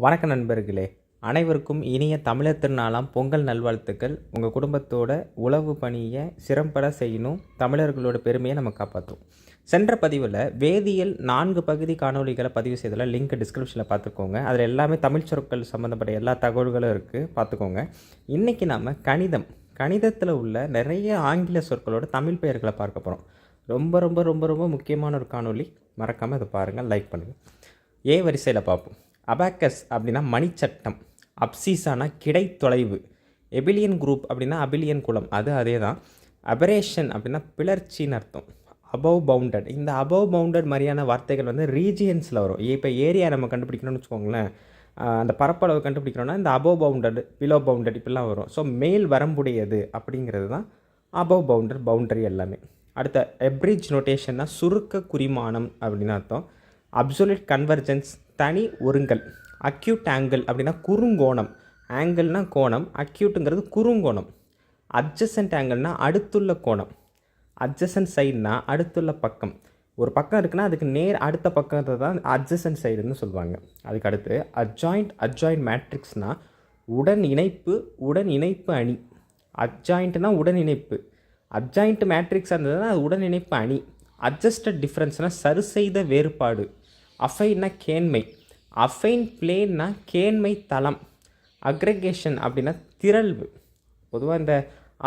வணக்க நண்பர்களே, அனைவருக்கும் இனிய தமிழர் திருநாளாம் பொங்கல் நல்வாழ்த்துக்கள். உங்கள் குடும்பத்தோட உழவு பணியை சிறம்பட செய்யணும், தமிழர்களோட பெருமையை நம்ம காப்பாற்றும். சென்ற பதிவில் வேதியியல் 4 பகுதி காணொலிகளை பதிவு செய்ததில் லிங்க் டிஸ்கிரிப்ஷனில் பார்த்துக்கோங்க. அதில் எல்லாமே தமிழ் சொற்கள் சம்மந்தப்பட்ட எல்லா தகவல்களும் இருக்குது, பார்த்துக்கோங்க. இன்றைக்கி நாம் கணிதத்தில் உள்ள நிறைய ஆங்கில சொற்களோட தமிழ் பெயர்களை பார்க்க போகிறோம். ரொம்ப ரொம்ப ரொம்ப ரொம்ப முக்கியமான ஒரு காணொலி, மறக்காமல் இதை பாருங்கள், லைக் பண்ணுங்கள். ஏ வரிசையில் பார்ப்போம். அபாக்கஸ் அப்படின்னா மணிச்சட்டம், அப்சீஸானா கிடை தொலைவு, எபிலியன் குரூப் அப்படின்னா அபிலியன் குலம், அதே தான். அபரேஷன் அப்படின்னா பிளர்ச்சின்னு அர்த்தம். அபவ் பவுண்டட், இந்த அபவ் பவுண்டட் மாதிரியான வார்த்தைகள் வந்து ரீஜியன்ஸில் வரும். இப்போ ஏரியா நம்ம கண்டுபிடிக்கணும்னு வச்சுக்கோங்களேன், அந்த பரப்பளவு கண்டுபிடிக்கணும்னா இந்த அபவ் பவுண்டட், பிலோ பவுண்டட் இப்படிலாம் வரும். ஸோ மேல் வரம்புடையது அப்படிங்கிறது தான் அபவ் பவுண்டட், பவுண்டரி எல்லாமே. அடுத்த எப்ரிட்ஜ் நோட்டேஷன்னா சுருக்க குறிமானம் அப்படின்னு அர்த்தம். அப்சொல்யூட் கன்வர்ஜென்ஸ் தனி ஒருங்கல். அக்யூட் ஆங்கிள் அப்படின்னா குறுங்கோணம், ஆங்கிள்னா கோணம், அக்யூட்டுங்கிறது குறுங்கோணம். அட்ஜசன்ட் ஆங்கிள்னா அடுத்துள்ள கோணம், அட்ஜசன்ட் சைடுனா அடுத்துள்ள பக்கம். ஒரு பக்கம் இருக்குன்னா அதுக்கு நேர் அடுத்த பக்கத்தை தான் அட்ஜசன்ட் சைடுன்னு சொல்லுவாங்க. அதுக்கு அடுத்து அட்ஜாயிண்ட் மேட்ரிக்ஸ்னால் உடன் இணைப்பு அணி. அட்ஜாயிண்ட்னா உடன் இணைப்பு, அட்ஜாயிண்ட் மேட்ரிக்ஸ் இருந்ததுன்னா அது உடன் இணைப்பு அணி. அட்ஜஸ்டட் டிஃப்ரென்ஸ்னால் சரி செய்த வேறுபாடு. அஃபைன்னா கேண்மை, அஃபைன் பிளேன்னா கேண்மை தளம். அக்ரிகேஷன் அப்படின்னா திரள்வு. பொதுவாக இந்த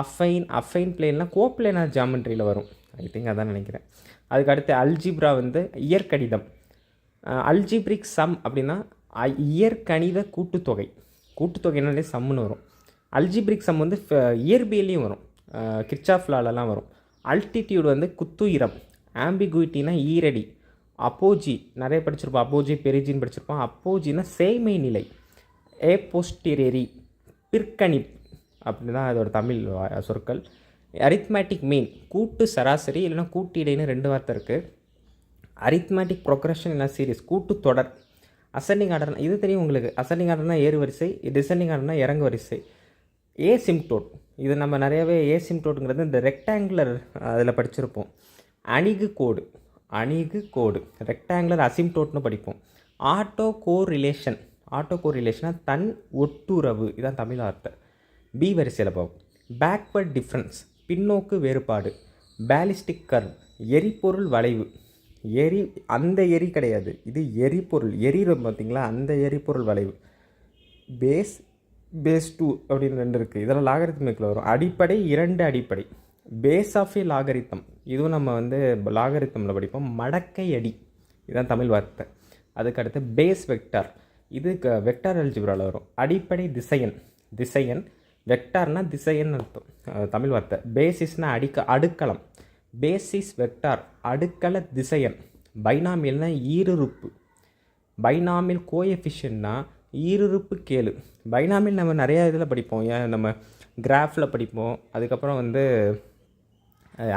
அஃபைன் பிளேன்லாம் கோப்ளேனார் ஜாமெண்ட்ரியில் வரும், ஐ திங்க் அதான் நினைக்கிறேன். அதுக்கு அடுத்து அல்ஜிப்ரா வந்து இயற்கணிதம். அல்ஜிப்ரிக் சம் அப்படின்னா இயற்கணித கூட்டுத்தொகைனாலே சம்முன்னு வரும். அல்ஜிப்ரிக் சம் வந்து இயற்பியலையும் வரும், கிர்ச்சாஃப் லாலலாம் வரும். அல்டிடியூட் வந்து குத்துயிரம். ஆம்பிகுவிட்டினா ஈரடி. அப்போஜி நிறைய படிச்சிருப்போம், அப்போஜி பெரிஜின்னு படிச்சிருப்போம். அப்போஜின்னா சேய்மை நிலை. ஏ போஸ்டிரரி பிற்கணிப் அப்படி தான் அதோட தமிழ் சொற்கள். அரித்மேட்டிக் மீன் கூட்டு சராசரி, இல்லைனா கூட்டு இடைன்னு 2 வார்த்தை இருக்குது. அரித்மேட்டிக் ப்ரோக்ரஷன் இல்லை சீரிஸ், கூட்டு தொடர். அசெண்டிங் ஆர்டர்னா இது தெரியும் உங்களுக்கு, அசெண்டிங் ஆர்டர்னா ஏறு வரிசை, டிசெண்டிங் ஆர்டர்னா இறங்கு வரிசை. ஏசிம்டோட், இது நம்ம நிறையவே ஏசிம்டோட்டுங்கிறது இந்த ரெக்டாங்குலர் அதில் படிச்சிருப்போம். அணிகு கோடு ரெக்டாங்குலர் அசிம்டோட்னு படிப்போம். ஆட்டோ கோரிலேஷனாக தன் ஒட்டுறவு, இதான் தமிழ் வார்த்தை. பி வரிசையில் பார்ப்போம். பேக்வர்ட் டிஃப்ரென்ஸ் பின்னோக்கு வேறுபாடு. பேலிஸ்டிக் கர்வ் எரிபொருள் வளைவு. அந்த எரி கிடையாது, இது எரிபொருள், பார்த்திங்களா, அந்த எரிபொருள் வளைவு. பேஸ் 2 அப்படின்னு 2 இருக்குது, இதெல்லாம் லாகரித்மிக்கில் வரும். அடிப்படை 2 அடிப்படை. பேஸ் ஆஃப் ஏ லாகரித்தம், இதுவும் நம்ம வந்து லாகரித்தமில் படிப்போம். மடக்கை அடி, இதுதான் தமிழ் வார்த்தை. அதுக்கடுத்து பேஸ் வெக்டார், இது வெக்டார் அல்ஜிப்ராவில் வரும். அடிப்படை திசையன் வெக்டார்னா திசையன் அர்த்தம், தமிழ் வார்த்தை. பேசிஸ்னா அடுக்களம். பேசிஸ் வெக்டார் அடுக்கள திசையன். பைனாமியல்னா ஈருறுப்பு. பைனாமியல் கோஎஃபிஷியன்னா ஈருறுப்பு கேளு. பைனாமியல் நம்ம நிறையா இதில் படிப்போம், நம்ம கிராஃபில் படிப்போம். அதுக்கப்புறம் வந்து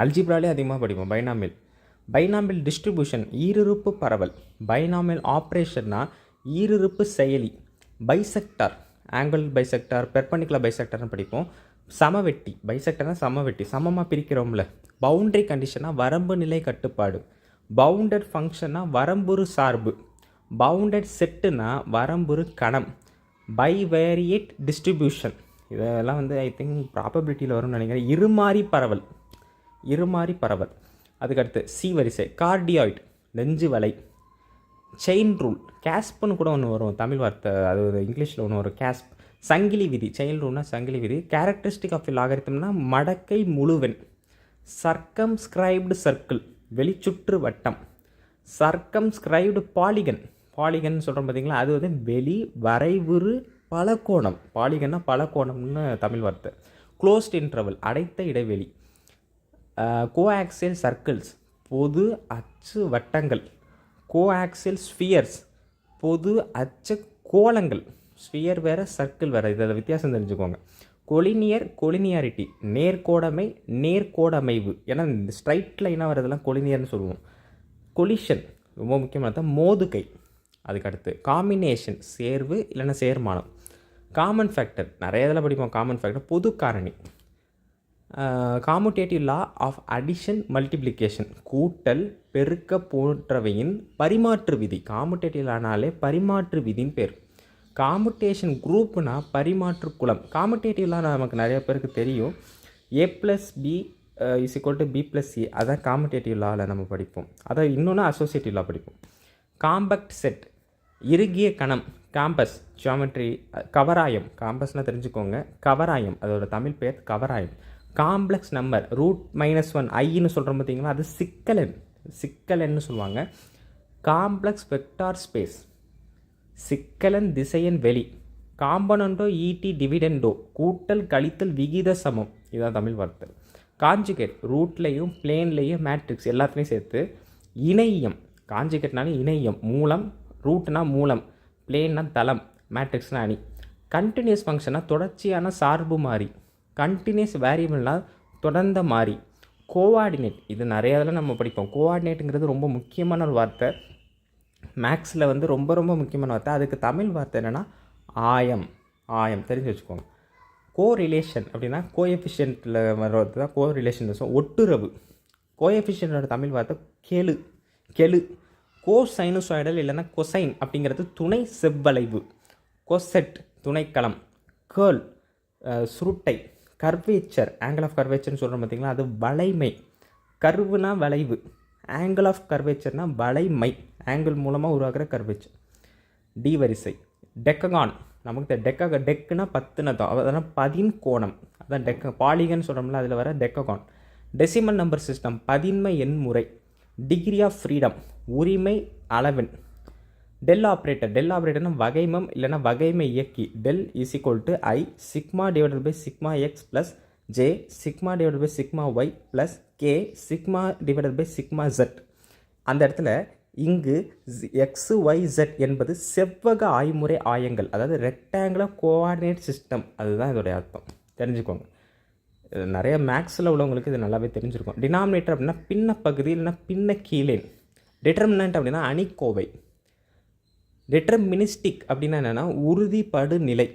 அல்ஜிப்ராலே அதிகமாக படிப்போம் பைனாமியல் டிஸ்ட்ரிபியூஷன் ஈருறுப்பு பரவல். பைனாமியல் ஆப்ரேஷன்னா ஈருறுப்பு செயலி. பைசெக்டார் ஆங்கிள் பைசெக்டார், பெர்பெண்டிகுலர் பைசெக்டார்னு படிப்போம். சமவெட்டி, பைசெக்டார்னா சமவெட்டி, சமமாக பிரிக்கிறோம்ல. பவுண்டரி கண்டிஷனாக வரம்பு நிலை கட்டுப்பாடு. பவுண்டட் ஃபங்க்ஷன்னா வரம்புறு சார்பு. பவுண்டட் செட்டுனா வரம்புறு கணம். பைவேரியேட் டிஸ்ட்ரிபியூஷன், இதெல்லாம் வந்து ஐ திங்க் ப்ராபபிலிட்டியில் வரும்னு நினைக்கிறேன். இருமாறி பரவல். அதுக்கடுத்து சி வரிசை. கார்டியாய்ட் நெஞ்சு வலை. செயின் ரூல், கேஸ்ப்னு கூட ஒன்று வரும் தமிழ் வார்த்தை, அது இங்கிலீஷில் ஒன்று வரும், கேஸ்ப். சங்கிலி விதி, செயின் ரூல்னா சங்கிலி விதி. கேரக்டரிஸ்டிக் ஆஃப் லாகரித்தம்னா மடக்கை முழுவெண். சர்க்கம்ஸ்கிரைப்டு சர்க்கிள் வெளிச்சுற்று வட்டம். சர்க்கம்ஸ்கிரைப்டு பாலிகன் சொல்கிறோம் பார்த்தீங்களா, அது வந்து வெளி வரைவுறு பலகோணம். பாலிகன்னா பலகோணம்னு தமிழ் வார்த்தை. க்ளோஸ்ட் இன்டர்வல் அடைத்த இடைவெளி. கோஆக்சியல் சர்க்கிள்ஸ் பொது அச்சு வட்டங்கள். கோஆக்சியல் ஸ்பியர்ஸ் பொது அச்சு கோளங்கள். ஸ்பியர் வேறு, சர்க்கிள் வேறு, இதில் வித்தியாசம் தெரிஞ்சுக்கோங்க. கொலினியாரிட்டி நேர்கோடமைவு, ஏன்னா இந்த ஸ்ட்ரைட் லைனாக வரதெல்லாம் கொலினியர்னு சொல்லுவோம். கொலிஷன் ரொம்ப முக்கியமானது, மோதுகை. அதுக்கடுத்து காம்பினேஷன் சேர்வு இல்லைன்னா சேர்மானம். காமன் ஃபேக்டர் நிறைய இதில் படிப்போம். காமன் ஃபேக்டர் பொது காரணி. Commutative law of addition multiplication கூட்டல் பெருக்க போன்றவையின் பரிமாற்று விதி. காமுடேட்டிவ் லானாலே பரிமாற்று விதின்னு பேர். காம்புடேஷன் குரூப்னா பரிமாற்று குலம். காம்படேட்டிவ்லாம் நமக்கு நிறைய பேருக்கு தெரியும். A+B = B+C, அதான் காம்படேட்டிவ் லாவில் நம்ம படிப்போம். அதை இன்னொன்று அசோசியேட்டிவ் லா படிப்போம். காம்பேக்ட் செட், இறுகிய கணம், காம்பஸ், ஜியாமெட்ரி, கவராயம், காம்பஸ்னால் தெரிஞ்சுக்கோங்க, கவராயம் அதோட தமிழ் பெயர் கவராயம். காம்ப்ளெக்ஸ் நம்பர், √-1 ஐன்னு சொல்கிறோம் பார்த்தீங்களா, அது சிக்கலன்னு சொல்லுவாங்க. காம்ப்ளெக்ஸ் வெக்டார் ஸ்பேஸ், சிக்கலன் திசையன் வெளி. காம்பனண்டோ ஈட்டி டிவிடெண்டோ, கூட்டல் கழித்தல் விகித சமம், இதுதான் தமிழ் வார்த்தை. காஞ்சுகேட், ரூட்லேயும் பிளேன்லேயும் மேட்ரிக்ஸ் எல்லாத்துலேயும் சேர்த்து. இணையம், காஞ்சுகேட்னாலும் இணையம், மூலம், ரூட்னா மூலம், பிளேன்னா தளம், மேட்ரிக்ஸ்னா அணி. கண்டினியூஸ் ஃபங்க்ஷனாக தொடர்ச்சியான சார்பு மாறி, கண்டினியூஸ் வேரியபிள்னால் தொடர்ந்த மாறி. கோஆர்டினேட், இது நிறையா இதில் நம்ம படிப்போம். கோஆர்டினேட்டுங்கிறது ரொம்ப முக்கியமான ஒரு வார்த்தை, மேக்ஸில் வந்து ரொம்ப ரொம்ப முக்கியமான வார்த்தை. அதுக்கு தமிழ் வார்த்தை என்னென்னா ஆயம் தெரிஞ்சு வச்சுக்கோங்க. கோரிலேஷன் அப்படின்னா கோஎஃபிஷியன்ட்டில் வர்றது தான் கோரிலேஷன். ஒட்டுறவு, கோஎஃபிஷியன்ட்டோட தமிழ் வார்த்தை கெழு. கோசைனுசாய்டல் இல்லைன்னா கொசைன் அப்படிங்கிறது துணை செவ்வளைவு. கொசெட் துணைக்களம். கேர்ள் சுருட்டை. கர்வேச்சர், ஆங்கிள் ஆஃப் கர்வேச்சர்னு சொல்கிறோம் பார்த்தீங்களா, அது வளைமை. கர்வுனா வளைவு, ஆங்கிள் ஆஃப் கர்வேச்சர்னா வளைமை, ஆங்கிள் மூலமாக உருவாக்குற கர்வேச்சர். டி வரிசை. டெக்ககான், நமக்கு டெக்குனா 10 அதனால் 10 கோணம், அதான் பாலிகன் சொல்கிறோம்ல, அதில் வர டெக்ககான். டெசிமல் நம்பர் சிஸ்டம், பதின்மை எண் முறை. டிகிரி ஆஃப் ஃப்ரீடம், உரிமை அளவெண். டெல் ஆப்ரேட்டர்னா வகைமம் இல்லைனா வகைமை இயக்கி. Del = I σ/σx + J σ/σy + K σ/σz. அந்த இடத்துல இங்கு XYZ என்பது செவ்வக ஆய்முறை ஆயங்கள், அதாவது ரெக்டாங்குலர் கோஆர்டினேட் சிஸ்டம், அதுதான் இதோடைய அர்த்தம். தெரிஞ்சுக்கோங்க, நிறைய மேக்ஸில் உள்ளவங்களுக்கு இது நல்லாவே தெரிஞ்சிருக்கும். டினாமினேட்டர் அப்படின்னா பின்ன பகுதி இல்லைன்னா பின்ன கீழே. டிட்டர்மினன்ட் அப்படின்னா அணிக்கோவை. டிட்டர்மினிஸ்டிக் அப்படின்னா என்னென்னா உறுதிப்படு நிலை.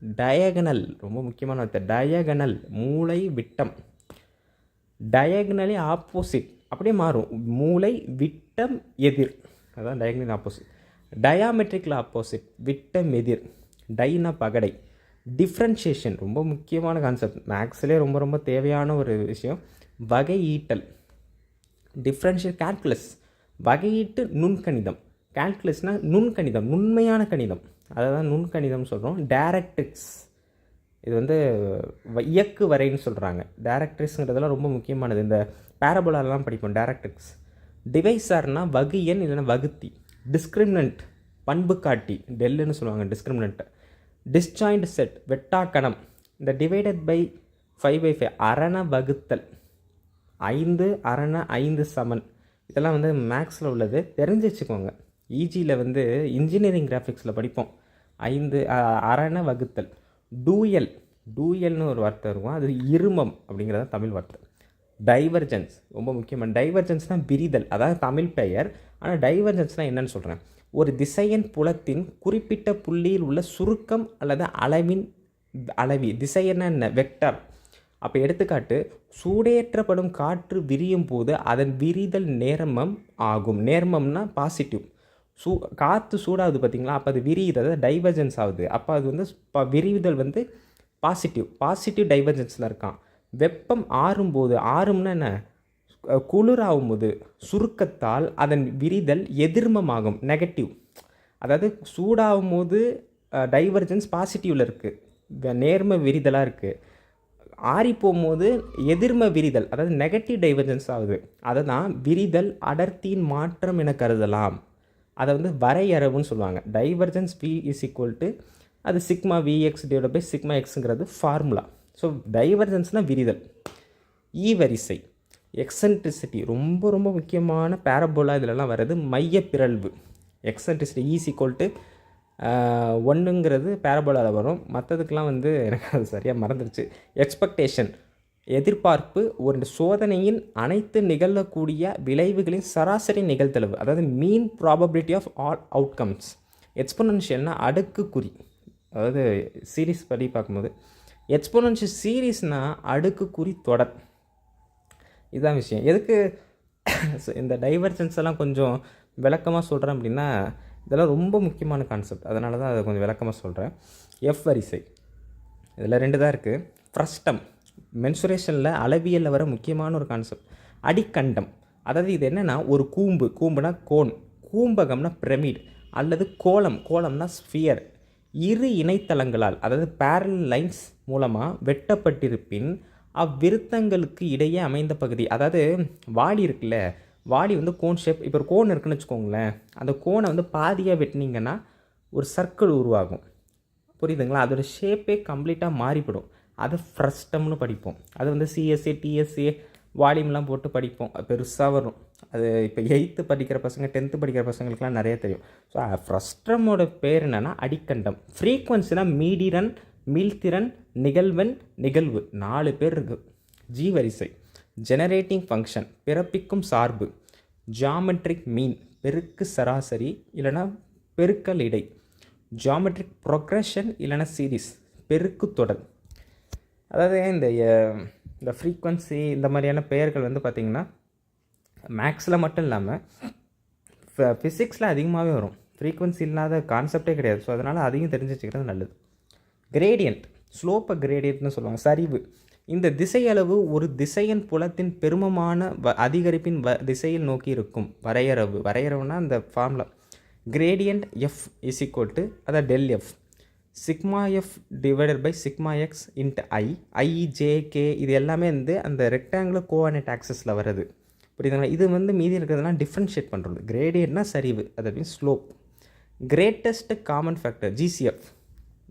டயகனல், ரொம்ப முக்கியமான வார்த்தை, டயகனல் மூளை விட்டம். டயகனலி ஆப்போசிட், அப்படியே மாறும், மூளை விட்டம் எதிர், அதான் டயகனல் ஆப்போசிட். டயாமெட்ரிக்கல் ஆப்போசிட், விட்டம் எதிர். டைனா பகடை. டிஃப்ரென்ஷியேஷன், ரொம்ப முக்கியமான கான்செப்ட், மேக்ஸ்லேயே ரொம்ப ரொம்ப தேவையான ஒரு விஷயம். வகையீட்டல். டிஃப்ரென்ஷியல் கால்குலஸ், வகையீட்டு நுண்கணிதம். கால்குலஸ்னால் நுண்கணிதம், நுண்மையான கணிதம், அதை தான் நுண்கணிதம் சொல்கிறோம். டைரக்ட்ரிக்ஸ், இது வந்து இயக்கு வரைன்னு சொல்கிறாங்க. டைரக்ட்ரிக்ஸுங்கிறதெல்லாம் ரொம்ப முக்கியமானது, இந்த பேரபோலாலாம் படிப்போம். டைரக்ட்ரிக்ஸ். டிவைசர்னா வகு எண் இல்லைன்னா வகுத்தி. டிஸ்கிரிமினன்ட், பண்பு காட்டி, டெல்லுன்னு சொல்லுவாங்க டிஸ்கிரிமினன்ட். Disjoint set, வெட்டாக்கணம். இந்த டிவைடட் பை 5/5 அரண வகுத்தல். 5 அரண 5 சமன், இதெல்லாம் வந்து மேக்ஸில் உள்ளது, தெரிஞ்சு வச்சுக்கோங்க. இஜியில் வந்து இன்ஜினியரிங் கிராஃபிக்ஸில் படிப்போம். 5 அரண வகுத்தல். டூயல்னு ஒரு வார்த்தை இருக்கும், அது இருமம் அப்படிங்கிறத தமிழ் வார்த்தை. டைவர்ஜென்ஸ், ரொம்ப முக்கியமான. டைவர்ஜென்ஸ்னால் விரிதல், அதாவது தமிழ் பெயர், ஆனால் டைவர்ஜென்ஸ்னால் என்னென்னு சொல்கிறேன். ஒரு திசையன் புலத்தின் குறிப்பிட்ட புள்ளியில் உள்ள சுருக்கம் அல்லது அளவி. திசையன் என்ன? வெக்டர். அப்போ எடுத்துக்காட்டு, சூடேற்றப்படும் காற்று விரியும் போது அதன் விரிதல் நேர்மம் ஆகும். நேர்மம்னா பாசிட்டிவ். காற்று சூடாகுது பார்த்தீங்களா, அப்போ அது விரியுது, அதாவது டைவர்ஜென்ஸ் ஆகுது. அப்போ அது வந்து விரிவுதல் வந்து பாசிட்டிவ் டைவர்ஜென்ஸில் இருக்கான். வெப்பம் ஆறும்போது, ஆறும்னா என்ன? குளிராகும்போது சுருக்கத்தால் அதன் விரிதல் எதிர்மமாகும், நெகட்டிவ். அதாவது சூடாகும் போது டைவர்ஜென்ஸ் பாசிட்டிவில் இருக்குது, நேர்ம விரிதலாக இருக்குது. ஆறி போகும்போது எதிர்ம விரிதல், அதாவது நெகட்டிவ் டைவர்ஜென்ஸ் ஆகுது. அதை தான் விரிதல் அடர்த்தியின் மாற்றம் என கருதலாம். அதை வந்து வரையறவுன்னு சொல்லுவாங்க. டைவர்ஜென்ஸ் V = அது σVx/σx ஃபார்முலா. ஸோ டைவர்ஜென்ஸ்னால் விரிதல். வரிசை. எக்ஸென்ட்ரிசிட்டி, ரொம்ப ரொம்ப முக்கியமான பேரபோலா இதிலெல்லாம் வர்றது. மையப்பிறழ்வு. எக்ஸென்ட்ரிசிட்டி E = 1ங்கிறது பேரபோலாவில் வரும், மற்றதுக்கெலாம் வந்து எனக்கு அது சரியாக மறந்துடுச்சு. எக்ஸ்பெக்டேஷன், எதிர்பார்ப்பு, ஒரு சோதனையின் அனைத்து நிகழக்கூடிய விளைவுகளின் சராசரி நிகழ்தளவு, அதாவது மீன் ப்ராபபிலிட்டி ஆஃப் ஆல் அவுட்கம்ஸ். எக்ஸ்பொனன்ஷியல்னா அடுக்குக்குறி, அதாவது சீரீஸ் படி பார்க்கும்போது எக்ஸ்பொனன்ஷியல் சீரீஸ்னால் அடுக்குக்குறி தொடர். இதுதான் விஷயம். எதுக்கு இந்த டைவர்ஜென்ஸ் எல்லாம் கொஞ்சம் விளக்கமாக சொல்கிறேன் அப்படின்னா, இதெல்லாம் ரொம்ப முக்கியமான கான்செப்ட், அதனால தான் அதை கொஞ்சம் விளக்கமாக சொல்கிறேன். எஃப் வரிசை இதில் 2 தான் இருக்குது. ஃப்ரஸ்டம் மென்சுரேஷனில் அளவியலில் வர முக்கியமான ஒரு கான்செப்ட். அடிக்கண்டம், அதாவது இது என்னென்னா ஒரு கூம்புனா கோன், கூம்பகம்னா பிரமிட் அல்லது கோலம்னா ஸ்பியர் இரு இணைத்தளங்களால் அதாவது பேரல் லைன்ஸ் மூலமாக வெட்டப்பட்டிருப்பின் அவ்விருத்தங்களுக்கு இடையே அமைந்த பகுதி. அதாவது வாளி இருக்குல்ல, வாளி வந்து கோன் ஷேப். இப்போ ஒரு கோன் இருக்குன்னு வச்சுக்கோங்களேன், அந்த கோனை வந்து பாதியாக வெட்டினீங்கன்னா ஒரு சர்க்கிள் உருவாகும், புரியுதுங்களா? அதோட ஷேப்பே கம்ப்ளீட்டாக மாறிப்படும். அது ஃப்ரஸ்டம்னு படிப்போம். அது வந்து சிஎஸ்ஏ டிஎஸ்ஏ வால்யூம்லாம் போட்டு படிப்போம், பெருசாக வரும். அது இப்போ 8th படிக்கிற பசங்க 10th படிக்கிற பசங்களுக்குலாம் நிறைய தெரியும். ஸோ ஃப்ரஸ்ட்ரமோட பேர் என்னென்னா அடிக்கண்டம். ஃப்ரீக்வன்சினா மீடிரன், மீள்திறன், நிகழ்வெண், நிகழ்வு 4 பேர் இருக்குது. ஜி வரிசை ஜெனரேட்டிங் ஃபங்க்ஷன் பிறப்பிக்கும் சார்பு. ஜாமெட்ரிக் மீன் பெருக்கு சராசரி இல்லைனா பெருக்கல் இடை. ஜாமெட்ரிக் ப்ரொக்ரெஷன் இல்லைனா சீரிஸ் பெருக்கு தொடர். அதாவது இந்த ஃப்ரீக்வன்சி இந்த மாதிரியான பெயர்கள் வந்து பார்த்திங்கன்னா மேக்ஸில் மட்டும் இல்லாமல் ஃபிசிக்ஸில் அதிகமாகவே வரும். ஃப்ரீக்வன்சி இல்லாத கான்செப்டே கிடையாது. ஸோ அதனால் அதையும் தெரிஞ்சு வச்சுக்கிறது நல்லது. கிரேடியன்ட் ஸ்லோப்பை கிரேடியன்ட்னு சொல்லுவாங்க. சரிவு இந்த திசையளவு ஒரு திசையன் புலத்தின் பெருமமான அதிகரிப்பின் திசையில் நோக்கி இருக்கும். வரையறவுனா அந்த formula gradient f is equal to அதான் del f sigma f divided by sigma x into i j k. இது எல்லாமே வந்து அந்த ரெக்டாங்குலர் கோஆர்டினேட் ஆக்சஸில் வருது, புரியுதுங்களா? இது வந்து மீதி இருக்கிறதெல்லாம் டிஃப்ரென்ஷியேட் பண்ணுறது. கிரேடியன்ட்னா சரிவு, அது means slope. Greatest common factor GCF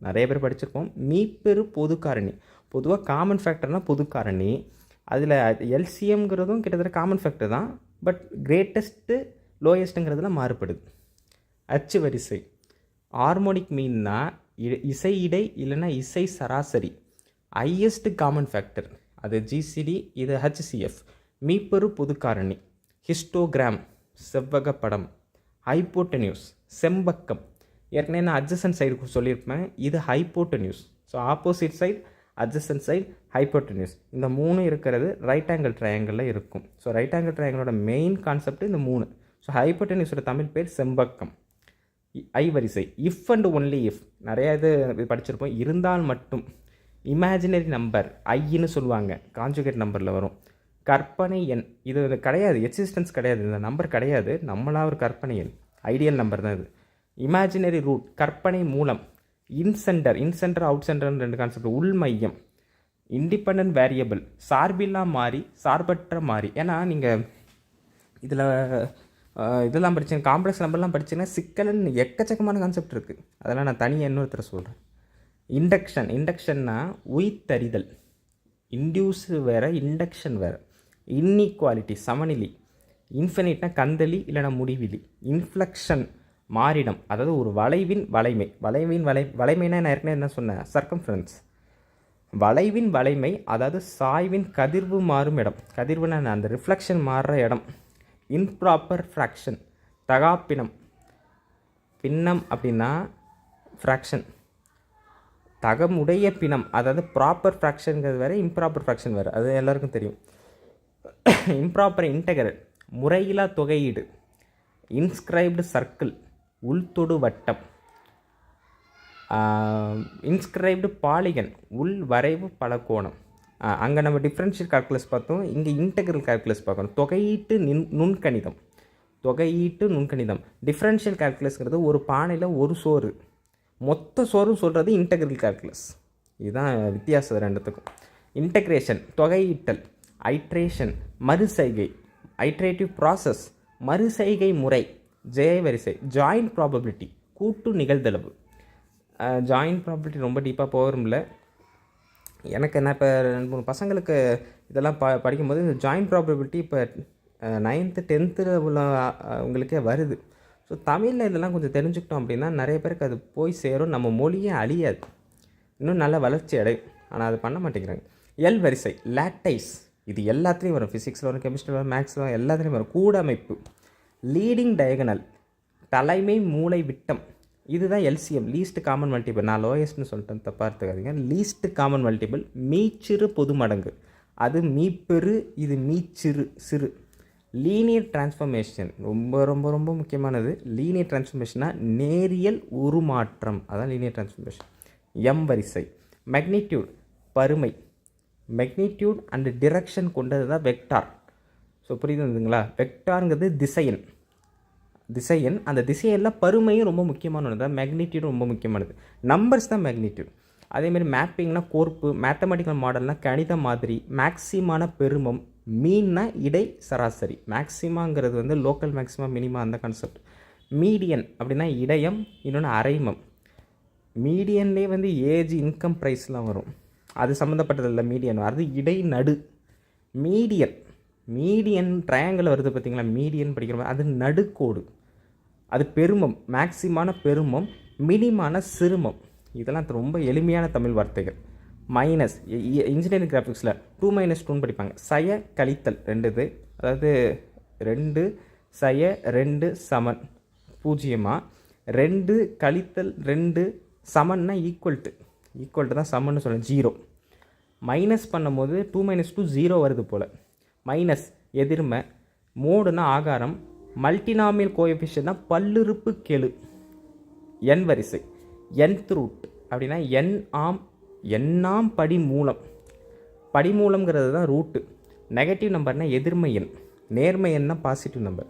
நிறைய பேர் படிச்சிருப்போம். மீப்பெரு பொது காரணி. பொதுவாக காமன் ஃபேக்டர்னால் பொது காரணி, அதில் எல்சிஎம்ங்கிறதும் கிட்டத்தட்ட காமன் ஃபேக்டர் தான், பட் கிரேட்டஸ்ட்டு லோயஸ்ட்டுங்கிறதுல மாறுபடுது. அச்சு வரிசை ஹார்மோனிக் மீன்னா இசை இடை இல்லைன்னா இசை சராசரி. ஹையஸ்ட் காமன் ஃபேக்டர் அது ஜிசிடி, இது ஹச்சிஎஃப். மீப்பெரு பொது காரணி. ஹிஸ்டோகிராம் செவ்வக படம். ஹைப்போட்டெனியூஸ் செம்பக்கம். ஏற்கனவே நான் அட்ஜசன்ட் சைடு சொல்லியிருப்பேன், இது hypotenuse. So opposite side adjacent side hypotenuse. இந்த 3 இருக்கிறது ரைட் ஆங்கிள் ட்ரையாங்கிளில் இருக்கும். ஸோ ரைட் ஆங்கிள் ட்ரையாங்கிளோட மெயின் கான்செப்ட் இந்த 3. ஸோ ஹைப்போட்டெனியூஸோட தமிழ் பேர் செம்பக்கம். ஐ வரிசை இஃப் அண்ட் ஒன்லி இஃப் நிறையா இது படிச்சிருப்போம். இருந்தால் மட்டும். இமேஜினரி நம்பர் ஐன்னு சொல்லுவாங்க, கான்ஜுகேட் நம்பரில் வரும். கற்பனை எண் இது கிடையாது, எக்ஸிஸ்டன்ஸ் கிடையாது, இந்த நம்பர் கிடையாது, நம்மளா ஒரு கற்பனை எண், ஐடியல் நம்பர் தான் இது. இமேஜினரி ரூட் கற்பனை மூலம். இன்சென்டர் அவுட் சென்டர்னு 2 கான்செப்ட். உள் மையம். இண்டிபெண்ட் வேரியபிள் சார்பில்லா மாறி சார்பற்ற மாறி. ஏன்னா நீங்கள் இதில் இதெல்லாம் படித்தேன், காம்ப்ளெக்ஸ் நம்பர்லாம் படித்தீங்கன்னா சிக்கல்னு எக்கச்சக்கமான கான்செப்ட் இருக்குது, அதெல்லாம் நான் தனியாக இன்னொருத்தர் சொல்கிறேன். இண்டக்ஷன்னா உயிர்த்தறிதல். இன்டியூஸ் வேறு, இண்டக்ஷன் வேறு. இன்இக்வாலிட்டி சமநிலை. இன்ஃபினிட்னா கந்தளி இல்லைனா முடிவிலி. இன்ஃப்ளெக்ஷன் மாறிடம், அதாவது ஒரு வளைவின் வளைமை. வளைமைனா நான் ஏற்கனவே என்ன சொன்னேன், சர்க்கம்ஃபரன்ஸ். வளைவின் வளைமை அதாவது சாய்வின் கதிர்வு மாறும் இடம். கதிர்வுனா அந்த ரிஃப்ளெக்ஷன் மாறுற இடம். இம்ப்ராப்பர் ஃப்ராக்ஷன் தகாப்பினம். பின்னம் அப்படின்னா ஃப்ராக்ஷன். தகமுடைய பிணம், அதாவது ப்ராப்பர் ஃப்ராக்ஷனுங்கிறது வேறு, இம்ப்ராப்பர் ஃப்ராக்ஷன் வேறு, அது எல்லாருக்கும் தெரியும். இம்ப்ராப்பர் இன்டெகரல் முறையிலா தொகையீடு. இன்ஸ்கிரைப்டு சர்க்கிள் உள்தொடு வட்டம். இன்ஸ்கிரைப்டு பாலிகன் உள் வரைவு பலகோணம். அங்கே நம்ம டிஃப்ரென்ஷியல் கால்குலஸ் பார்த்தோம், இங்கே இன்டெக்ரல் கால்குலஸ் பார்க்கணும். தொகையீட்டு நுண்கணிதம். டிஃப்ரென்ஷியல் கால்குலஸ்ங்கிறது ஒரு பானையில் ஒரு சோறு, மொத்த சோறும் சொல்கிறது இன்டெக்ரல் கால்குலஸ். இதுதான் வித்தியாசம் ரெண்டுத்துக்கும். இன்டெக்ரேஷன் தொகையீட்டல். ஐட்ரேஷன் மறுசெய்கை. ஐட்ரேட்டிவ் ப்ராசஸ் மறுசெய்கை முறை. ஜே வரிசை ஜாயின்ட் ப்ராபபிலிட்டி கூட்டு நிகழ்தளவு. ஜாயின்ட் ப்ராபபிலிட்டி ரொம்ப டீப்பாக போகிறோம்ல, எனக்கு என்ன இப்போ 2-3 பசங்களுக்கு இதெல்லாம் படிக்கும்போது ஜாயின்ட் ப்ராபபிலிட்டி இப்போ 9th 10th உள்ள உங்களுக்கே வருது. ஸோ தமிழில் இதெல்லாம் கொஞ்சம் தெரிஞ்சுக்கிட்டோம் அப்படின்னா நிறைய பேருக்கு அது போய் சேரும், நம்ம மொழியே அழியாது, இன்னும் நல்ல வளர்ச்சி அடையும். ஆனால் அது பண்ண மாட்டேங்கிறாங்க. எல் வரிசை லாட்டைஸ், இது எல்லாத்துலேயும் வரும். ஃபிசிக்ஸில் வரும், கெமிஸ்ட்ரியில் வரும், மேக்ஸில் வரும், எல்லாத்துலேயும் வரும். கூடமைப்பு. லீடிங் டயகனல் தலைமை மூளை விட்டம். இதுதான் எல்சிஎம் லீஸ்ட் காமன் மல்டிபிள். நான் லோயஸ்ட்னு சொல்லிட்டேன், தப்பாக எடுத்துக்காதீங்க. லீஸ்ட் காமன் மல்டிபிள் மீச்சிறு பொது மடங்கு. அது மீப்பெரு, இது மீச்சிறு சிறு. லீனியர் டிரான்ஸ்ஃபர்மேஷன் ரொம்ப ரொம்ப ரொம்ப முக்கியமானது. லீனியர் டிரான்ஸ்ஃபர்மேஷன்னா நேரியல் உருமாற்றம், அதான் லீனியர் டிரான்ஸ்ஃபர்மேஷன். எம் வரிசை. மேக்னிடியூட் பருமை. மேக்னிடியூட் அண்ட் டிரெக்ஷன் கொண்டது தான் வெக்டார். ஸோ புரியுதுங்களா? வெக்டாருங்கிறது திசையன். திசையன் அந்த திசையெல்லாம் பருமையும் ரொம்ப முக்கியமானது தான். மேக்னிடியூட் ரொம்ப முக்கியமானது. நம்பர்ஸ் தான் மேக்னிடியூட். அதேமாதிரி மேப்பிங்னா கோர்ப்பு, மேத்தமெட்டிக்கல் மாடல்னால் கணித மாதிரி, மேக்ஸிமான பெருமம், மீன்னா இடை சராசரி. மேக்ஸிமாங்கிறது வந்து லோக்கல் மேக்ஸிமம் மினிமா அந்த கான்செப்ட். மீடியன் அப்படின்னா இடையம், இன்னொன்று அரைமம். மீடியன்லேயே வந்து ஏஜ், இன்கம், ப்ரைஸ்லாம் வரும். அது சம்மந்தப்பட்டது இல்லை மீடியன். அது இடை நடு. மீடியன் மீடியன் ட்ரையாங்கிள் வருது பார்த்திங்களா? மீடியன் படிக்கிற மாதிரி அது நடுக்கோடு. அது பெருமம், மேக்ஸிமான பெருமம், மினிமான சிறுமம். இதெல்லாம் ரொம்ப எளிமையான தமிழ் வார்த்தைகள். மைனஸ் இன்ஜினியரிங் கிராஃபிக்ஸில் 2 - 2 படிப்பாங்க. சய கழித்தல் 2 இது, அதாவது 2 சய 2 சமன் 0. 2 கழித்தல் 2 சமன்னா ஈக்குவல்ட்டு தான் சமன்னு சொல்லணும். 0 மைனஸ் பண்ணும்போது 2 - 2 0 வருது போல். மைனஸ் எதிர்மை, மோடுனா ஆகாரம், மல்டினாமியல் கோஎஃபிஷியன்ட்னா பல்லுறுப்பு கெழு. என் வரிசை. nth ரூட் அப்படின்னா எண்ணாம் படிமூலம். படிமூலம்ங்கிறது தான் ரூட்டு. நெகட்டிவ் நம்பர்னால் எதிர்மை எண், நேர்மை எண்ணா பாசிட்டிவ் நம்பர்.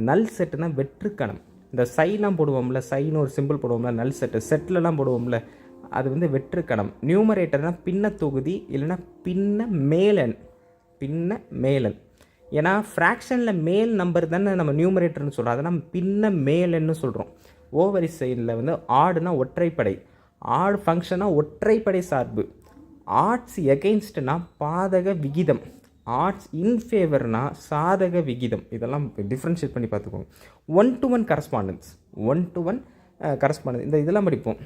நல் செட்டுனா வெற்றுக்கணம். இந்த சைலாம் போடுவோம்ல, சைன்னு ஒரு சிம்பிள் போடுவோம்ல, நல் செட்டு. செட்லலாம் போடுவோம்ல, அது வந்து வெற்றுக்கணம். நியூமரேட்டர்னால் பின்ன தொகுதி, இல்லைன்னா பின்ன மேலன். ஏன்னா ஃப்ராக்ஷனில் மேல் நம்பர் தானே நம்ம நியூமரேட்டர்னு சொல்கிறோம், அதை நம்ம பின்ன மேலன்னு சொல்கிறோம். ஓ வரிசையில் வந்து ஆடுனா ஒற்றைப்படை. ஆடு ஃபங்க்ஷனாக ஒற்றைப்படை சார்பு. ஆர்ட்ஸ் எகெயின்ஸ்ட்னா பாதக விகிதம். ஆர்ட்ஸ் இன்ஃபேவர்னா சாதக விகிதம். இதெல்லாம் டிஃப்ரென்ஷியேட் பண்ணி பார்த்துக்கோங்க. 1-to-1 correspondence. 1-to-1 correspondence. இந்த இதெல்லாம் படிப்போம்.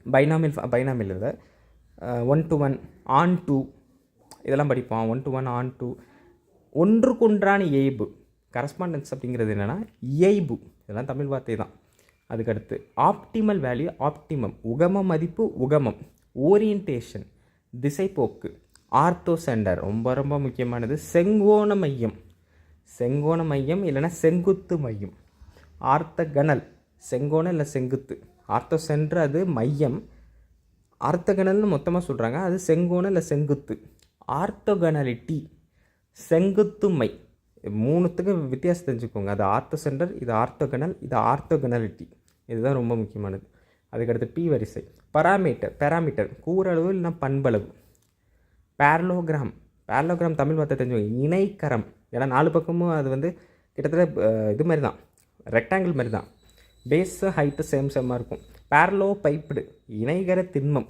பைனாமியல் இதை 1-to-1 on-to இதெல்லாம் படிப்போம். 1-to-1 on-to. ஒன்றுக்கொன்றான இயைபு. கரஸ்பாண்டன்ஸ் அப்படிங்கிறது என்னென்னா இயைபு. இதெல்லாம் தமிழ் வார்த்தை தான். அதுக்கடுத்து ஆப்டிமல் வேல்யூ, ஆப்டிமம். உகம மதிப்பு, உகமம். ஓரியன்டேஷன் திசைப்போக்கு. ஆர்த்தோ சென்டர் ரொம்ப ரொம்ப முக்கியமானது. செங்கோண மையம். செங்கோண மையம் இல்லைன்னா செங்குத்து மையம். ஆர்த்தகனல் செங்கோணம் இல்லை செங்குத்து. ஆர்த்தோ சென்டர் அது மையம். ஆர்த்தகனல்னு மொத்தமாக சொல்கிறாங்க, அது செங்கோணம் இல்லை செங்குத்து. ஆர்த்தோகனாலிட்டி செங்குத்துமை. மூணுத்துக்கு வித்தியாசம் தெரிஞ்சுக்கோங்க. அது ஆர்த்தோ சென்டர், இது ஆர்த்தோகனல், இது ஆர்த்தோகனாலிட்டி. இதுதான் ரொம்ப முக்கியமானது. அதுக்கடுத்து பி வரிசை. பேராமீட்டர் கூறளவு இல்லைனா பண்பளவு. பேரலோகிராம் தமிழ் வார்த்தை தெரிஞ்சுக்கோங்க. இணைக்கரம். ஏன்னா 4 பக்கமும் அது வந்து கிட்டத்தட்ட இது மாதிரி தான், ரெக்டாங்கிள் மாதிரி தான். பேஸு ஹைட்டு சேமாக இருக்கும். பேரலோ பைப்டு இணைகர திண்மம்.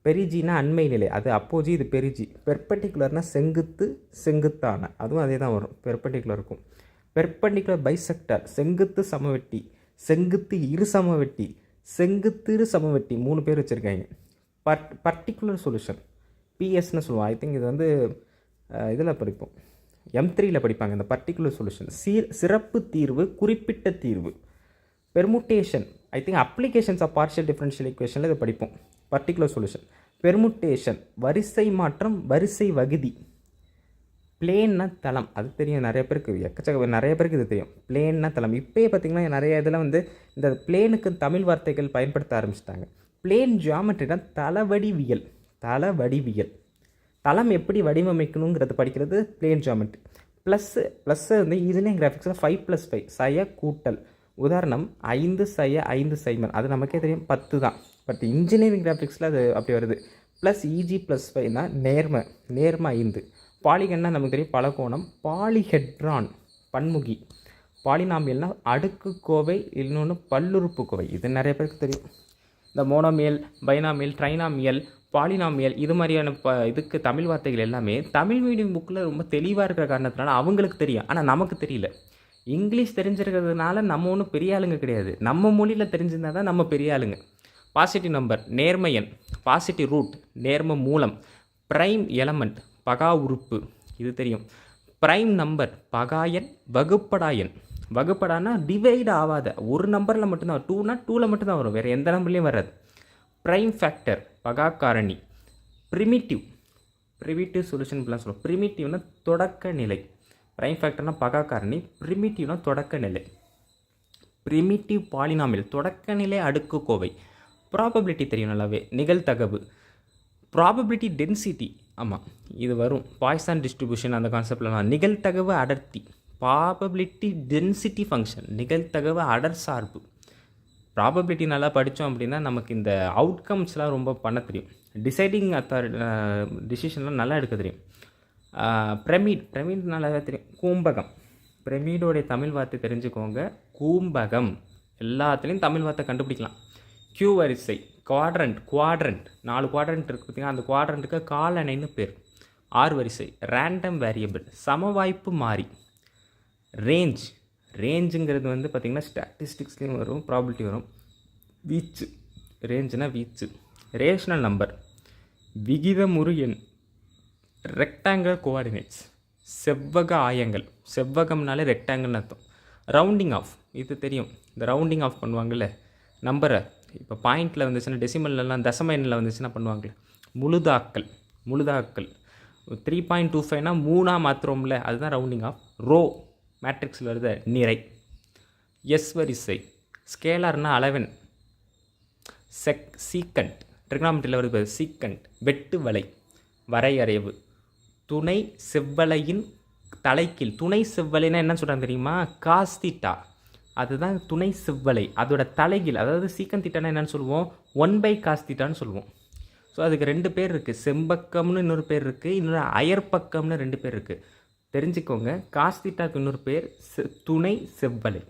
பெரிஜினா அண்மை நிலை, அது அப்போஜி, இது பெரிஜி. பெர்பெண்டிகுலர்னால் செங்குத்தான, அதுவும் அதே தான் வரும், பெர்பெண்டிகுலர் இருக்கும். பெர்பெண்டிகுலர் பைசெக்டர் செங்குத்து சமவெட்டி, செங்குத்து இரு சமவெட்டி, செங்குத்து இரு சமவெட்டி 3 பேர் வச்சுருக்காங்க. பர்டிகுலர் சொல்யூஷன் பிஎஸ்ன்னு சொல்லுவோம். ஐ திங்க் இது வந்து இதில் படிப்போம், M3ல் படிப்பாங்க இந்த பர்டிகுலர் சொல்யூஷன். சிறப்பு தீர்வு, குறிப்பிட்ட தீர்வு. Permutation I think applications of partial differential ஈக்குவேஷனில் இதை படிப்போம். Particular solution. பெர்முட்டேஷன் வரிசை மாற்றம், வரிசை வகுதி. பிளேன்னா தளம், அது தெரியும் நிறைய பேருக்கு, நிறைய பேருக்கு இது தெரியும். பிளேன்னா தளம். இப்போயே பார்த்திங்கன்னா நிறைய இதில் வந்து இந்த பிளேனுக்கு தமிழ் வார்த்தைகள் பயன்படுத்த ஆரம்பிச்சிட்டாங்க. பிளேன் ஜியாமெட்ரினா தளவடிவியல். தளம் எப்படி வடிவமைக்கணுங்கிறது படிக்கிறது பிளேன் ஜியாமெட்ரி. ப்ளஸ்ஸு வந்து இன்ஜினியரிங் கிராஃபிக்ஸில் 5+5 சய கூட்டல். உதாரணம் 5 சய 5 சைமன், அது நமக்கே தெரியும் 10 தான். பட் இன்ஜினியரிங் கிராஃபிக்ஸில் அது அப்படி வருது. ப்ளஸ் EG+5னா நேர்மை 5. பாலிகன்னா நமக்கு தெரியும் பலகோணம். பாலிஹெட்ரான் பன்முகி. பாலினாமியல்னா அடுக்கு கோவை, இன்னொன்று பல்லுறுப்பு கோவை. இது நிறைய பேருக்கு தெரியும். இந்த மோனோமியல், பைனாமியல், ட்ரைனாமியல், பாலினாமியல், இது மாதிரியான இதுக்கு தமிழ் வார்த்தைகள் எல்லாமே தமிழ் மீடியம் புக்கில் ரொம்ப தெளிவாக இருக்கிற காரணத்தினால அவங்களுக்கு தெரியும், ஆனால் நமக்கு தெரியல. இங்கிலீஷ் தெரிஞ்சிருக்கிறதுனால நம்ம ஒன்றும் பெரிய ஆளுங்க கிடையாது. நம்ம மொழியில் தெரிஞ்சிருந்தால் தான் நம்ம பெரிய ஆளுங்க. பாசிட்டிவ் நம்பர் நேர்மை எண், பாசிட்டிவ் ரூட் நேர்ம மூலம், ப்ரைம் எலமெண்ட் பகா உறுப்பு, இது தெரியும். ப்ரைம் நம்பர் பகாயன், வகுப்படாயன். வகுப்படானா டிவைட் ஆகாத ஒரு நம்பரில் மட்டும்தான், 2னா 2ல் மட்டும்தான் வரும், வேறு எந்த நம்பர்லேயும் வராது. ப்ரைம் ஃபேக்டர் பகா காரணி. ப்ரிமிட்டிவ் சொல்யூஷன் இப்படிலாம் சொல்லுவோம். ப்ரிமிட்டிவ்னா தொடக்க நிலை. ப்ரைம் ஃபேக்டர்னால் பகா காரணி, ப்ரிமிட்டிவ்னா தொடக்க நிலை. ப்ரிமிட்டிவ் பாலினாமியல் தொடக்க நிலை அடுக்குக்கோவை. ப்ராபபிலிட்டி தெரியும் நல்லாவே, நிகழ்தகவு. ப்ராபபிலிட்டி டென்சிட்டி, ஆமாம் இது வரும் பாய்சான் டிஸ்ட்ரிபியூஷன் அந்த கான்செப்ட்லாம். நிகழ்தகவு அடர்த்தி, ப்ராபபிலிட்டி டென்சிட்டி ஃபங்க்ஷன், நிகழ்தகவு அடர் சார்பு. ப்ராபபிலிட்டி நல்லா படித்தோம் அப்படின்னா நமக்கு இந்த அவுட்கம்ஸ்லாம் ரொம்ப பண்ண தெரியும். டிசைடிங் டிசிஷன்லாம் நல்லா எடுக்க தெரியும். பிரமிட் நல்லாவே தெரியும். கூம்பகம், பிரமிடோடைய தமிழ் வார்த்தை தெரிஞ்சுக்கோங்க, கூம்பகம். எல்லாத்துலேயும் தமிழ் வார்த்தை கண்டுபிடிக்கலாம். கியூ வரிசை, குவாட்ரண்ட் 4 குவாட்ரண்ட் இருக்குது பார்த்திங்கன்னா, அந்த குவாட்ரண்ட்டுக்கு காலணைன்னு பேர். 6 வரிசை, ரேண்டம் வேரியபிள், சமவாய்ப்பு மாறி. ரேஞ்சுங்கிறது வந்து பார்த்திங்கன்னா ஸ்டாட்டிஸ்டிக்ஸ்லேயும் வரும், ப்ராபிலிட்டி வரும். வீச்சு, ரேஞ்சுனா வீச்சு. ரேஷனல் நம்பர், விகிதமுறு எண். ரெக்டாங்கிள் கோஆர்டினேட்ஸ், செவ்வக ஆயங்கள். செவ்வகம்னாலே ரெக்டாங்கிள்னு அர்த்தம். ரவுண்டிங் ஆஃப், இது தெரியும், இந்த ரவுண்டிங் ஆஃப் பண்ணுவாங்கள்ல நம்பரை. இப்போ பாயிண்டில் வந்துச்சுன்னா, டெசிமல்லாம் தசம எண்ணில் வந்துச்சுன்னா பண்ணுவாங்களே. முழுதாக்கல் 3.25னா 3 மாத்திரம்ல, அதுதான் ரவுண்டிங் ஆஃப். ரோ, மேட்ரிக்ஸில் வருது நிறை. எஸ் வரிசை, ஸ்கேலார்னா அளவன். சீக்கண்ட், ட்ரிக்னாமெட்ரியில் வருது சீக்கண்ட். வெட்டு வலை, வரையறைவு. துணை செவ்வலையின் தலைக்கீழ். துணை செவ்வலைன்னா என்ன சொல்கிறாங்க தெரியுமா? காஸ் தீட்டா, அதுதான் துணை செவ்வலை. அதோட தலைகீழ், அதாவது சீக்கன் தீட்டானா என்னென்னு சொல்லுவோம்? 1/காஸ் தீட்டான்னு சொல்லுவோம். ஸோ அதுக்கு 2 பேர் இருக்குது. செம்பக்கம்னு இன்னொரு பேர் இருக்குது, இன்னொரு அயற்பக்கம்னு 2 பேர் இருக்குது. தெரிஞ்சுக்கோங்க. காஸ் தீட்டாவுக்கு இன்னொரு பேர் துணை செவ்வலை.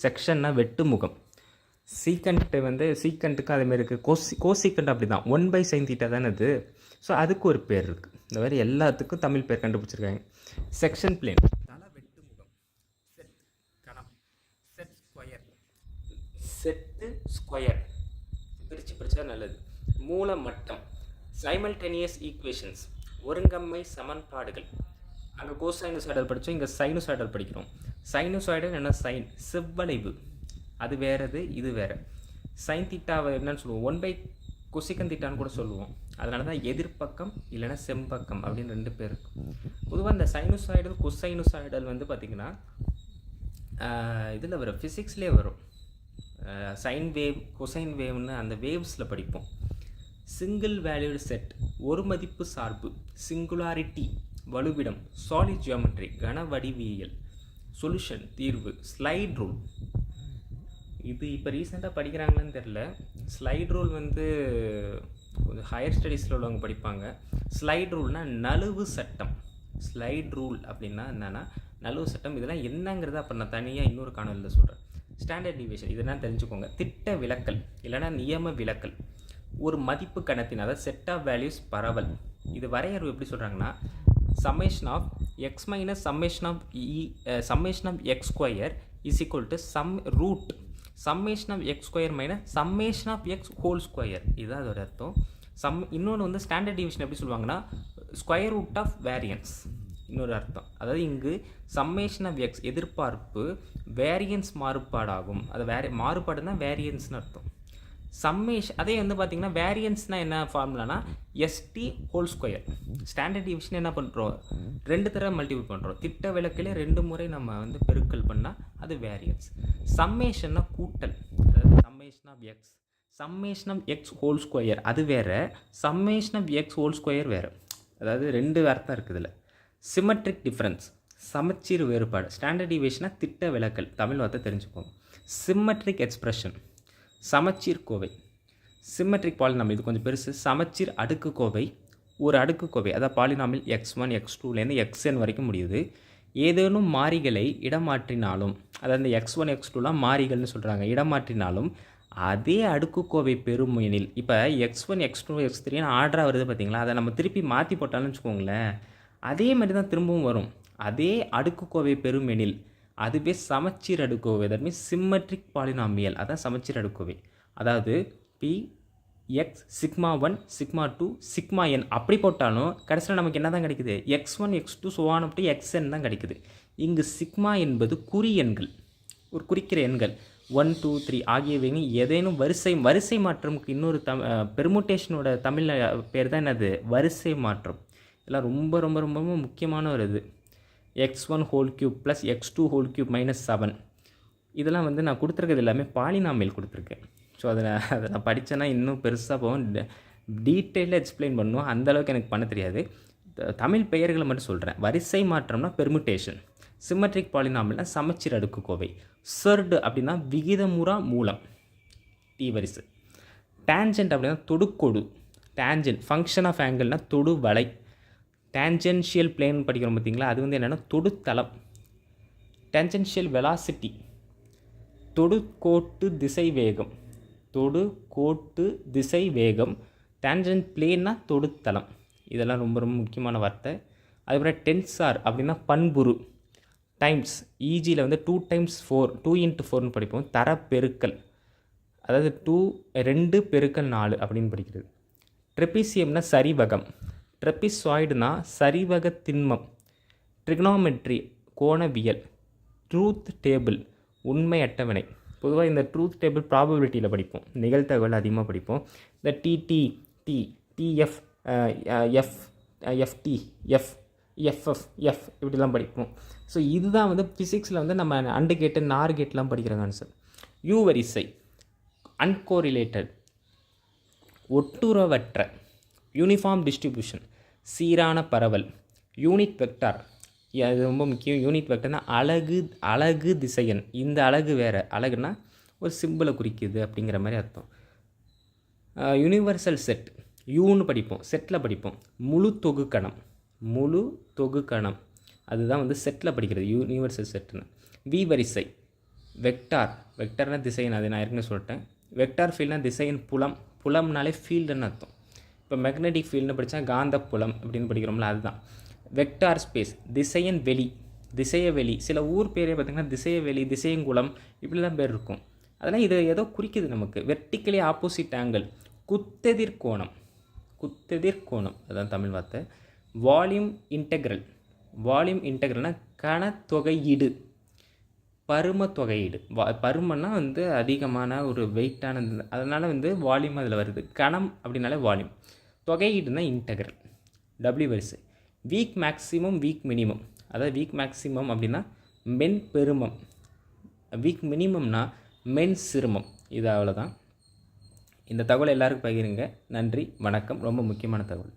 செக்ஷன்னா வெட்டுமுகம். சீக்கண்ட்டு வந்து சீக்கண்ட்டுக்கு அதேமாதிரி இருக்குது. கோசீக்கண்ட் அப்படி தான், 1/sin தீட்டா தானே அது. ஸோ அதுக்கு ஒரு பேர் இருக்குது. இந்த மாதிரி எல்லாத்துக்கும் தமிழ் பேர் கண்டுபிடிச்சிருக்காங்க. செக்ஷன் பிளேன், தலை வெட்டுமுகம். செட் கணம், செட் ஸ்கொயர், செட்டு ஸ்கொயர் பிரிச்சா நல்லது. மூல மட்டம், சைமல்டேனியஸ் ஈக்குவேஷன்ஸ், ஒருங்கம்மை சமன்பாடுகள். அங்கே கோசைனசாய்டல் படித்தோம், இங்கே சைனசாய்டல் படிக்கிறோம். சைனசாய்டல் என்ன? சைன், செவ்வளைவு. அது வேறது, இது வேறு. சைன் தீட்டாவை என்னன்னு சொல்லுவோம்? 1 கொசிக்கன் தீட்டான்னு கூட சொல்லுவோம். அதனால தான் எதிர்ப்பக்கம் இல்லைன்னா செம்பக்கம் அப்படின்னு 2 பேர் இருக்கும். பொதுவாக இந்த சைனசாய்டல் கொசைனசாய்டல் வந்து பார்த்திங்கன்னா இதில் வரும், ஃபிசிக்ஸ்லேயே வரும். சைன் வேவ், கொசைன் வேவ்னு அந்த வேவ்ஸில் படிப்போம். சிங்கிள் வேல்யூடு செட், ஒரு மதிப்பு சார்பு. சிங்குலாரிட்டி, வலுவிடம். சாலிட் ஜியோமெட்ரி, கன வடிவியல். சொல்யூஷன், தீர்வு. ஸ்லைட் ரூல், இது இப்போ ரீசெண்டாக படிக்கிறாங்கன்னு தெரில. ஸ்லைட் ரூல் வந்து கொஞ்சம் ஹையர் ஸ்டடீஸில் உள்ளவங்க படிப்பாங்க. ஸ்லைட் ரூல்னால் நழுவு சட்டம். ஸ்லைட் ரூல் அப்படின்னா என்னென்னா நழுவு சட்டம். இதெல்லாம் என்னங்கிறத அப்போ நான் தனியாக இன்னொரு காணொலியில் சொல்கிறேன். ஸ்டாண்டர்ட் டிவியேஷன், இதெல்லாம் தெரிஞ்சுக்கோங்க. திட்ட விலக்கல் இல்லைனா நியம விலக்கல். ஒரு மதிப்பு கணத்தின், அதாவது செட் ஆஃப் வேல்யூஸ் பரவல். இது வரையறை எப்படி சொல்கிறாங்கன்னா, summation of x minus summation of x square is equal to sum root summation of x square minus summation of x whole square. இதுதான் அதோட அர்த்தம். இன்னொன்று வந்து ஸ்டாண்டர்ட் டிவிஷன் எப்படி சொல்லுவாங்கன்னா, ஸ்கொயர் ரூட் ஆஃப் வேரியன்ஸ் இன்னொரு அர்த்தம். அதாவது இங்கு சம்மேஷன் ஆஃப் எக்ஸ் எதிர்பார்ப்பு, வேரியன்ஸ் மாறுபாடாகும். அது மாறுபாடுனா வேரியன்ஸ்னு அர்த்தம். அதே வந்து பார்த்திங்கன்னா வேரியன்ஸ்னால் என்ன ஃபார்முலானா SD whole square. Standard division என்ன பண்ணுறோம்? 2 தடவை மல்டிபிள் பண்ணுறோம். திட்ட விலக்கிலே 2 முறை நம்ம வந்து பெருக்கல் பண்ணால் அது வேரியன்ஸ். சம்மேஷன்னா கூட்டல், அதாவது summation of x whole square அது வேறு, summation of x whole square வேறு. அதாவது 2 அர்த்தம் இருக்குது இதில். சிமெட்ரிக் டிஃப்ரென்ஸ், சமச்சீர் வேறுபாடு. ஸ்டாண்டர்ட் டிவிஷனாக திட்ட விலக்கல், தமிழ் வார்த்தை தெரிஞ்சுக்கோங்க. சிமெட்ரிக் எக்ஸ்பிரஷன், சமச்சீர் கோவை. சிமெட்ரிக் பாலினாமில், இது கொஞ்சம் பெருசு. சமச்சீர் அடுக்கு கோவை, ஒரு அடுக்கு கோவை, அதாவது பாலினாமில் x1 x2லேருந்து xn வரைக்கும் முடியுது. ஏதேனும் மாறிகளை இடமாற்றினாலும், அதாவது இந்த x1 x2லாம் மாறிகள்னு சொல்கிறாங்க, இடமாற்றினாலும் அதே அடுக்கு கோவை பெறும் எனில், இப்போ x1 x2 x3ன்னு ஆர்டராக வருது பார்த்தீங்களா, அதை நம்ம திருப்பி மாற்றி போட்டாலும் வச்சுக்கோங்களேன், அதே மாதிரி தான் திரும்பவும் வரும். அதே அடுக்கு கோவை பெறும் எனில் அதுவே சமச்சீர் அடுக்கோவை. தட் மீன்ஸ் சிம்மெட்ரிக் பாலினாமியல், அதான் சமச்சீர் அடுக்கோவை. அதாவது p x sigma 1 sigma 2 sigma n அப்படி போட்டாலும் கடைசியில் நமக்கு என்ன தான் கிடைக்குது? x1 x2 சோவான் அப்படி xn தான் கிடைக்குது. இங்கு சிக்மா என்பது குறி எண்கள், ஒரு குறிக்கிற எண்கள் 1 2 3 ஆகியவைங்க ஏதேனும் வரிசை மாற்றமுக்கு இன்னொரு பெர்முட்டேஷனோட தமிழ் பேர் தான் என்னது? வரிசை மாற்றம். இதெல்லாம் ரொம்ப ரொம்ப ரொம்ப முக்கியமான ஒரு இது. x1 whole cube plus x2 whole cube minus 7. இதெல்லாம் வந்து நான் கொடுத்துருக்கிறது எல்லாமே பாலினாமியல் கொடுத்துருக்கேன். ஸோ அதை நான் படித்தேன்னா இன்னும் பெருசாக போகும், டீட்டெயிலாக எக்ஸ்பிளைன் பண்ணுவோம். அந்தளவுக்கு எனக்கு பண்ண தெரியாது. தமிழ் பெயர்களை மட்டும் சொல்கிறேன். வரிசை மாற்றம்னா பெர்முட்டேஷன், சிமெட்ரிக் பாலினாமியல்னா சமச்சீர் அடுக்குக்கோவை, சர்டு அப்படின்னா விகிதமுறா மூலம் டி வரிசை, டேஞ்சன்ட் அப்படின்னா தொடுக்கோடு, டேஞ்சன்ட் ஃபங்க்ஷன் ஆஃப் ஆங்கிள்னா தொடு வலை, டேஞ்சென்ஷியல் பிளேன் படிக்கிறோம் பார்த்தீங்களா, அது வந்து என்னென்னா தொடுத்தளம், டேஞ்சென்ஷியல் வெலாசிட்டி தொடுகோட்டு திசை வேகம், தொடுகோட்டு திசை வேகம், டேஞ்சன்ட் பிளேன்னா தொடுத்தளம். இதெல்லாம் ரொம்ப ரொம்ப முக்கியமான வார்த்தை. அதுக்கப்புறம் டென்சார் அப்படின்னா பண்புரு, டைம்ஸ் ஈஜியில் வந்து 2 × 4 2 × 4ன்னு படிப்போம். தரப்பெருக்கல் அதாவது 2 × 4 அப்படின்னு படிக்கிறது. ட்ரெபிசியம்னா சரிவகம், ட்ரெபிசாய்டுனா சரிவக திண்மம், ட்ரிக்னாமெட்ரி கோணவியல், ட்ரூத் டேபிள் உண்மை அட்டவணை. பொதுவாக இந்த ட்ரூத் டேபிள் ப்ராபபிலிட்டியில் படிப்போம், நிகழ்தகவல் அதிகமாக படிப்போம். இந்த DD D DF F FD F FF F இப்படிலாம் படிப்போம். ஸோ இதுதான் வந்து ஃபிசிக்ஸில் வந்து நம்ம அண்டு கேட்டு நார் கேட்லாம் படிக்கிற ஆன்சர். யூ வரிசை அன்கோரிலேட்டட், ஒட்டுறவற்ற, யூனிஃபார்ம் டிஸ்ட்ரிபியூஷன் சீரான பரவல், யூனிட் வெக்டார் அது ரொம்ப முக்கியம். யூனிட் வெக்டர்னா அலகு திசையன். இந்த அலகு வேறு, அலகுனா ஒரு சிம்பிளை குறிக்குது அப்படிங்கிற மாதிரி அர்த்தம். யூனிவர்சல் செட் யூன்னு படிப்போம், செட்டில் படிப்போம். முழு தொகுக்கணம் அதுதான் வந்து செட்டில் படிக்கிறது, யூனிவர்சல் செட்டுன்னு. வி வரிசை வெக்டார்னா திசையன், அது நான் ஏற்கனவே சொல்லிட்டேன். வெக்டார் ஃபீல்ட்னா திசையன், புலம்னாலே ஃபீல்டுன்னு அர்த்தம். இப்போ மேக்னெட்டிக் ஃபீல்டுன்னு படித்தா காந்த புலம் அப்படின்னு படிக்கிறோம்ல, அதுதான். வெக்டார் ஸ்பேஸ் திசையன் வெளி, சில ஊர் பேரே பார்த்திங்கன்னா திசையவெளி, திசையங்குளம் இப்படிலாம் பேர் இருக்கும். அதெல்லாம் இது ஏதோ குறிக்குது நமக்கு. வெர்டிக்கலி ஆப்போசிட் ஆங்கிள், குத்தெதிர்கோணம் அதான் தமிழ் வார்த்தை. வால்யூம் இன்டெக்ரல்னா கனத்தொகையீடு, பரும தொகையீடு. பருமன்னா வந்து அதிகமான ஒரு வெயிட்டானது, அதனால் வந்து வால்யூம் அதில் வருது. கணம் அப்படின்னாலே வால்யூம், தொகையீடுனா இன்டெக்ரல். டபிள்யூ வரிசை வீக் மேக்ஸிமம் வீக் மினிமம், அதாவது வீக் மேக்ஸிமம் அப்படின்னா மென் பெருமம், வீக் மினிமம்னா மென் சிறுமம். இது அவ்வளோதான். இந்த தகவல் எல்லாருக்கும் பகிருங்க. நன்றி, வணக்கம். ரொம்ப முக்கியமான தகவல்.